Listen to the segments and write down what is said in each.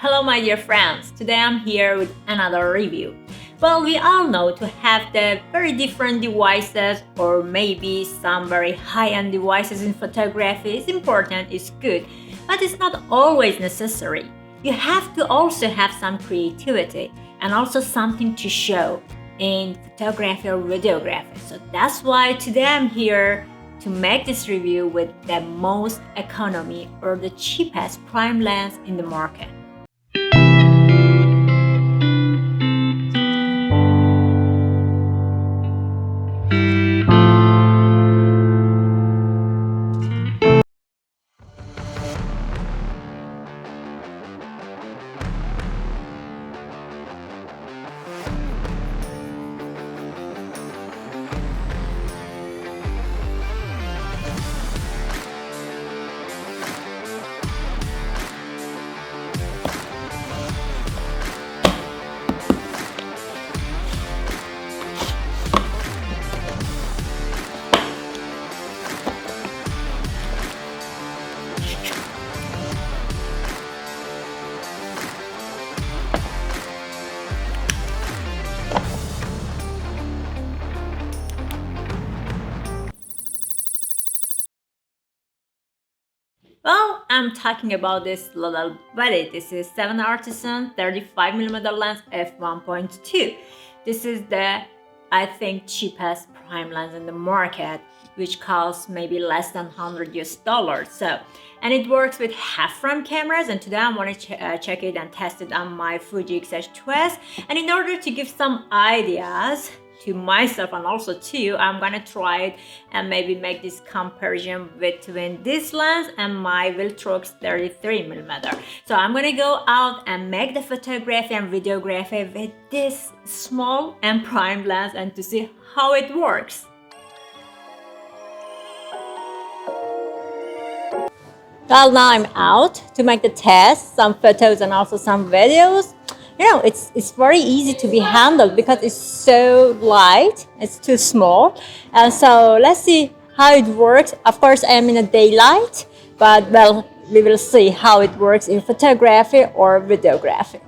Hello my dear friends, today I'm here with another review. Well, we all know to have the very different devices or maybe some very high-end devices in photography is important, is good, but it's not always necessary. You have to also have some creativity and also something to show in photography or videography. So that's why today I'm here to make this review with the most economy or the cheapest prime lens in the market. Well, I'm talking about this little buddy. This is 7ARTISANS 35mm lens f1.2. This is the, I think, cheapest prime lens in the market, which costs maybe less than 100 US dollars. So, and it works with half-frame cameras. And today I'm going to check it and test it on my Fuji X-H2S. And in order to give some ideas to myself and also to you, I'm gonna try it and maybe make this comparison between this lens and my Viltrox 33mm. So I'm gonna go out and make the photography and videography with this small and prime lens and to see how it works. Well, now I'm out to make the test, some photos and also some videos. You know, it's very easy to be handled because it's so light, it's too small. And so let's see how it works. Of course, I am in a daylight, but well, we will see how it works in photography or videography.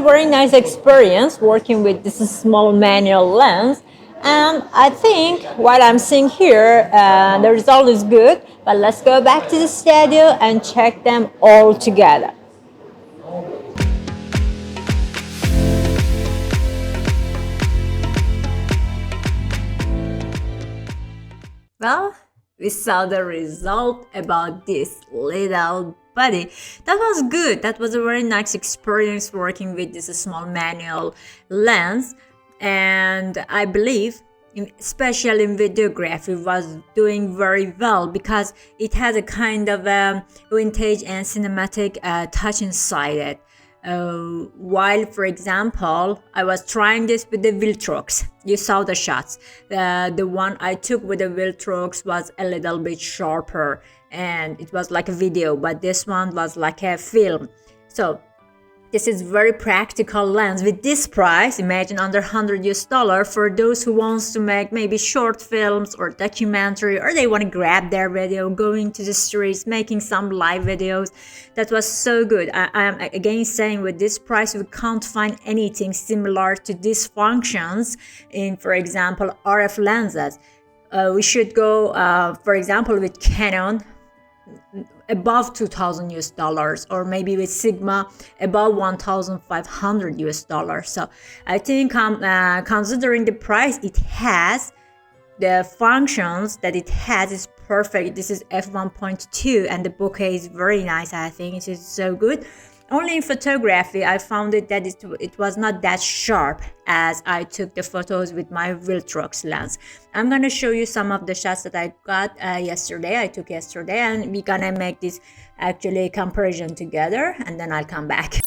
very nice experience working with this small manual lens. And I think what I'm seeing here, the result is good. But let's go back to the studio and check them all together. Well, we saw the result about this little body. That was good. That was a very nice experience working with this small manual lens. And I believe, especially in videography, was doing very well because it had a kind of vintage and cinematic touch inside it. While, for example, I was trying this with the Viltrox. You saw the shots. The one I took with the Viltrox was a little bit sharper and it was like a video, but this one was like a film. So this is very practical lens with this price. Imagine under $100 for those who wants to make maybe short films or documentary, or they want to grab their video, going to the streets, making some live videos. That was so good. I am again saying with this price we can't find anything similar to these functions in, for example, RF lenses. We should go, for example, with Canon above $2,000 or maybe with Sigma above $1,500. So I think considering the price it has, the functions that it has is perfect. This is f1.2 and the bokeh is very nice. I think it is so good. Only in photography I found it that it was not that sharp as I took the photos with my Viltrox lens. I'm gonna show you some of the shots that I got yesterday, and we're gonna make this actually comparison together and then I'll come back.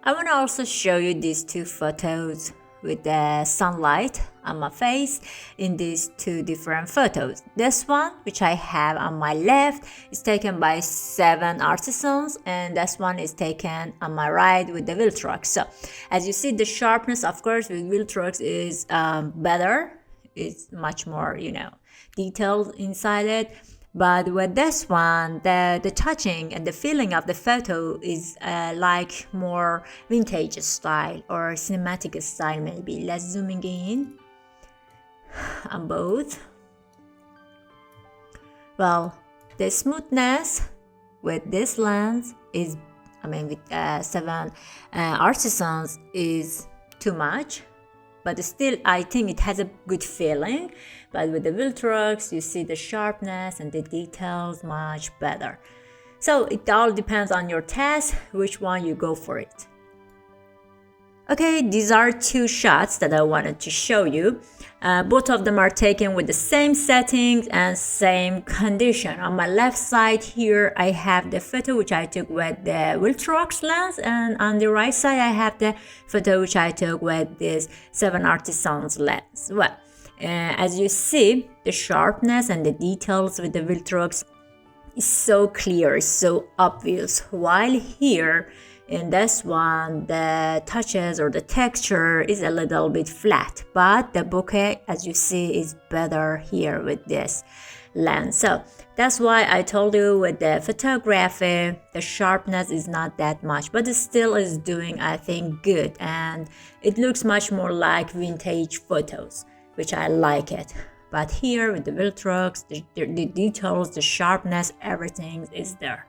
I want to also show you these two photos with the sunlight on my face in these two different photos. This one, which I have on my left, is taken by 7ARTISANS, and this one is taken on my right with the Viltrox. So as you see, the sharpness, of course, with Viltrox is better. It's much more, detailed inside it. But with this one, the touching and the feeling of the photo is like more vintage style or cinematic style maybe. Let's zooming in on both. Well, the smoothness with this lens is, with 7ARTISANS is too much. But still, I think it has a good feeling. But with the Viltrox, you see the sharpness and the details much better. So it all depends on your taste, which one you go for it. Okay, these are two shots that I wanted to show you. Both of them are taken with the same settings and same condition. On my left side here, I have the photo which I took with the Viltrox lens, and on the right side, I have the photo which I took with this 7ARTISANS lens. Well, as you see, the sharpness and the details with the Viltrox is so clear, so obvious, while here in this one, the touches or the texture is a little bit flat, but the bokeh, as you see, is better here with this lens. So that's why I told you with the photography, the sharpness is not that much, but it still is doing, I think, good. And it looks much more like vintage photos, which I like it. But here with the Viltrox, the details, the sharpness, everything is there.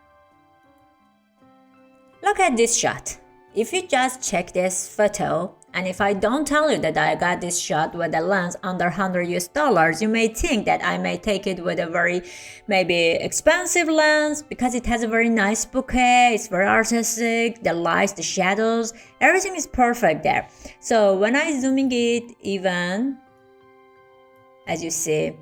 Look at this shot. If you just check this photo, and if I don't tell you that I got this shot with a lens under $100, you may think that I may take it with a very maybe expensive lens because it has a very nice bokeh, it's very artistic, the lights, the shadows, everything is perfect there. So when I zooming it even, as you see,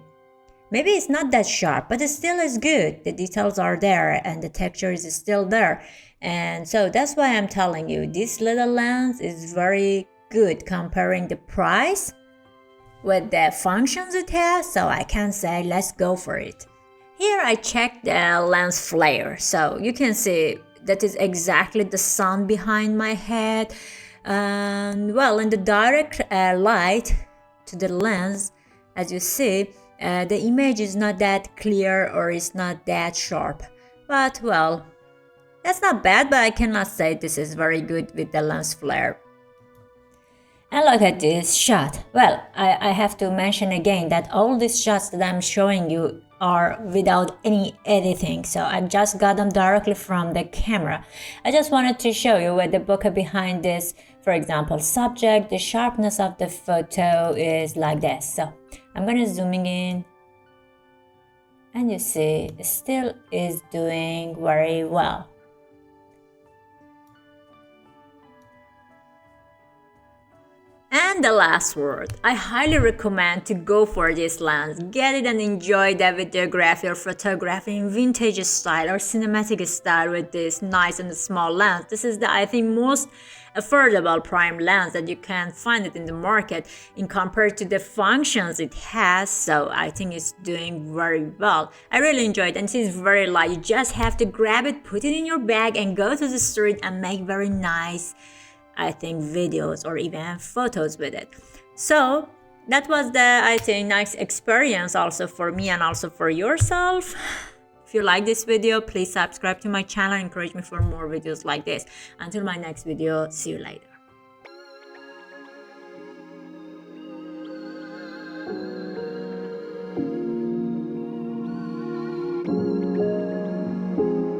maybe it's not that sharp, but it still is good. The details are there and the texture is still there. And so that's why I'm telling you, this little lens is very good comparing the price with the functions it has. So I can say, let's go for it. Here I checked the lens flare. So you can see that is exactly the sun behind my head. And well, in the direct light to the lens, as you see, the image is not that clear or it's not that sharp. But well, That's not bad, but I cannot say this is very good with the lens flare. And look at this shot. Well, I have to mention again that all these shots that I'm showing you are without any editing. So I just got them directly from the camera. I just wanted to show you with the bokeh behind this. For example, subject, the sharpness of the photo is like this. So I'm gonna zooming in. And you see, it still is doing very well. And the last word, I highly recommend to go for this lens. Get it and enjoy the videography or photography in vintage style or cinematic style with this nice and small lens. This is the, I think, most affordable prime lens that you can find it in the market in compared to the functions it has. So I think it's doing very well. I really enjoy it and it is very light. You just have to grab it, put it in your bag and go to the street and make very nice, I think, videos or even photos with it. So that was the, I think, nice experience also for me and also for yourself. If you like this video, please subscribe to my channel and encourage me for more videos like this. Until my next video, see you later.